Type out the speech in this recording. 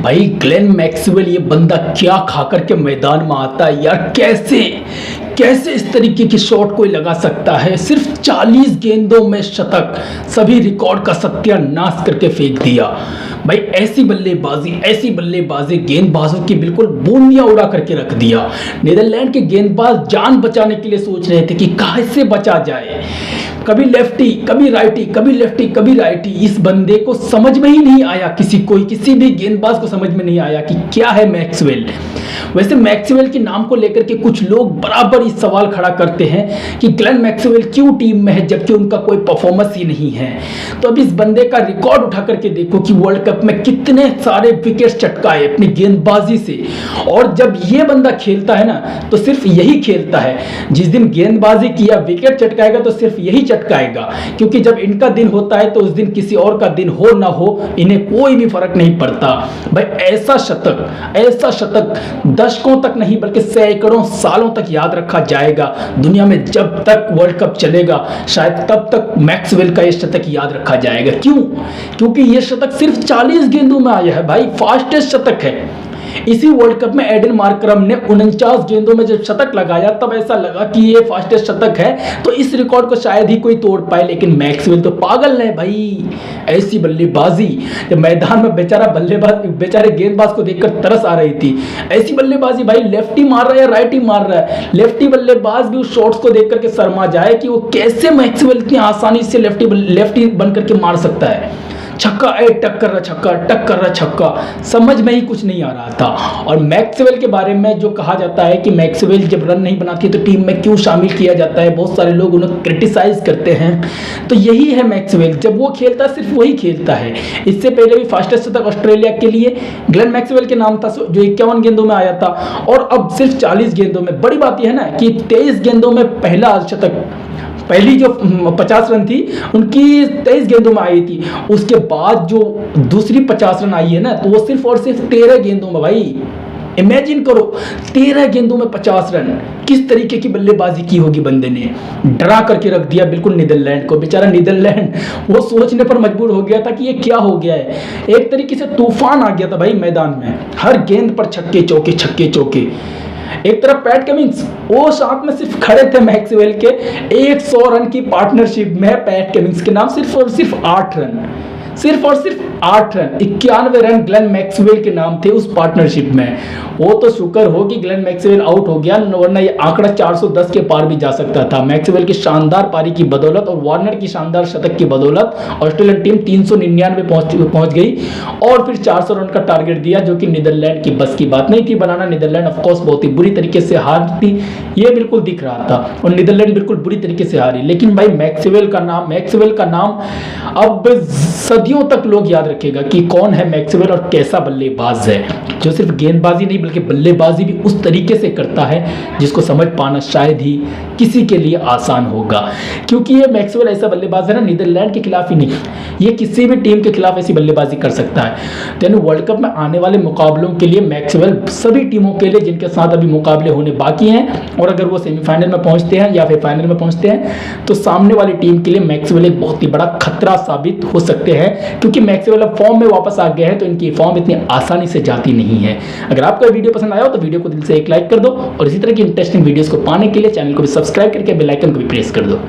भाई Glenn Maxwell ये बंदा क्या खा करके मैदान में आता है यार। कैसे कैसे इस तरीके की शॉट कोई लगा सकता है। सिर्फ 40 गेंदों में शतक, सभी रिकॉर्ड का सत्यानाश करके फेंक दिया। भाई ऐसी बल्लेबाजी गेंदबाजों की बिल्कुल बूंदियां उड़ा करके रख दिया। नीदरलैंड के गेंदबाज जान बचाने के लिए सोच रहे थे कि कहां से बचा जाए। कभी लेफ्टी कभी राइटी, कभी लेफ्टी कभी राइटी। इस बंदे को समझ में ही नहीं आया, किसी भी गेंदबाज को समझ में नहीं आया कि क्या है मैक्सवेल। वैसे मैक्सवेल के नाम को लेकर के कुछ लोग बराबर इस सवाल खड़ा करते हैं कि ग्लेन मैक्सवेल क्यों टीम में है जबकि उनका कोई परफॉर्मेंस ही नहीं है। तो अब इस बंदे का रिकॉर्ड उठा करके देखो कि वर्ल्ड कप में कितने सारे विकेट चटकाए अपनी गेंदबाजी से। और जब ये बंदा खेलता है ना तो सिर्फ यही खेलता है, जिस दिन गेंदबाजी किया विकेट चटकाएगा तो सिर्फ यही चटकाएगा, क्योंकि जब इनका दिन होता है तो उस दिन किसी और का दिन हो ना हो इन्हें कोई भी फर्क नहीं पड़ता। भाई ऐसा शतक दशकों तक नहीं बल्कि सैकड़ों सालों तक याद रखा जाएगा। दुनिया में जब तक वर्ल्ड कप चलेगा शायद तब तक मैक्सवेल का ये शतक याद रखा जाएगा। क्यों? क्योंकि ये शतक सिर्फ 40 गेंदों में आया है भाई, फास्टेस्ट शतक है। इसी वर्ल्ड कप में एडन मार्करम ने 49 गेंदों में जब शतक लगाया तब ऐसा लगा कि ये फास्टेस्ट शतक है तो इस रिकॉर्ड को शायद ही कोई तोड़ पाए, लेकिन मैक्सवेल तो पागल है भाई। ऐसी बल्लेबाजी, जब मैदान में बेचारे गेंदबाज को देखकर तरस आ रही थी। ऐसी बल्लेबाजी भाई, लेफ्टी मार रहा है या राइटी मार रहा है, लेफ्टी बल्लेबाज भी उस शॉट्स को देख करके शर्मा जाए कि वो कैसे मैक्सवेल इतनी आसानी से लेफ्टी बन करके मार सकता है। छक्का, टक कर रहा छक्का, समझ में ही कुछ नहीं आ रहा था। और मैक्सवेल के बारे में जो कहा जाता है कि मैक्सवेल जब रन नहीं बनाती तो टीम में क्यों शामिल किया जाता है, बहुत सारे लोग उन्हें क्रिटिसाइज करते हैं। तो यही है मैक्सवेल, जब वो खेलता सिर्फ वही खेलता है। इससे पहले भी फास्टेस्ट शतक ऑस्ट्रेलिया के लिए ग्लेन मैक्सवेल के नाम था जो 51 गेंदों में आया था, और अब सिर्फ 40 गेंदों में। बड़ी बात यह है ना कि 23 गेंदों में पहला शतक, पहली जो 50 रन थी उनकी 23 गेंदों में आई थी। उसके बाद जो दूसरी 50 रन आई है ना तो वो सिर्फ और सिर्फ 13 गेंदों में। भाई इमेजिन करो, 13 गेंदों में 50 रन। किस तरीके की बल्लेबाजी की होगी बंदे ने, डरा करके रख दिया बिल्कुल नीदरलैंड को। बेचारा नीदरलैंड वो सोचने पर मजबूर हो गया था कि ये क्या हो गया है। एक तरीके से तूफान आ गया था भाई मैदान में, हर गेंद पर छक्के चौके। एक तरफ पैट कमिंस, वो साथ में सिर्फ खड़े थे मैक्सवेल के 100 रन की पार्टनरशिप में। पैट कमिंस के नाम सिर्फ और सिर्फ 8 रन, 91 रन ग्लेन मैक्सवेल के नाम थे उस पार्टनरशिप में। वो तो शुक्र हो कि ग्लेन मैक्सवेल आउट हो गया, वरना ये आंकड़ा 410 के पार भी जा सकता था। मैक्सवेल की शानदार पारी की बदौलत और वार्नर की शानदार शतक की बदौलत ऑस्ट्रेलियन टीम 399 पहुंच गई और फिर 400 रन का टारगेट दिया, जो कि नीदरलैंड की बस की बात नहीं थी बनाना। नीदरलैंड ऑफकोर्स बहुत ही बुरी तरीके से हारती, ये बिल्कुल दिख रहा था, और नीदरलैंड बिल्कुल बुरी तरीके से हारी। लेकिन भाई मैक्सवेल का नाम अब सदियों तक लोग याद रखेगा कि कौन है मैक्सवेल और कैसा बल्लेबाज है, जो सिर्फ गेंदबाजी नहीं बल्कि बल्लेबाजी भी उस तरीके से करता है जिसको समझ पाना शायद ही किसी के लिए आसान होगा। क्योंकि ये मैक्सवेल ऐसा बल्लेबाज है ना, नीदरलैंड के खिलाफ ही नहीं, ये किसी भी टीम के खिलाफ ऐसी बल्लेबाजी कर सकता है। तो वर्ल्ड कप में आने वाले मुकाबलों के लिए मैक्सवेल सभी टीमों के लिए जिनके साथ अभी मुकाबले होने बाकी हैं, और अगर वो सेमीफाइनल में पहुंचते हैं या फिर फाइनल में पहुंचते हैं तो सामने वाली टीम के लिए मैक्सवेल एक बहुत ही बड़ा खतरा साबित हो सकते हैं, क्योंकि मैक्सवेल अब फॉर्म में वापस आ गए हैं तो इनकी फॉर्म इतनी आसानी से जाती नहीं है। अगर आपको वीडियो पसंद आया हो तो वीडियो को दिल से एक लाइक कर दो, और इसी तरह की इंटरेस्टिंग वीडियोस को पाने के लिए चैनल को भी सब्सक्राइब करके बेल आइकन को भी प्रेस कर दो।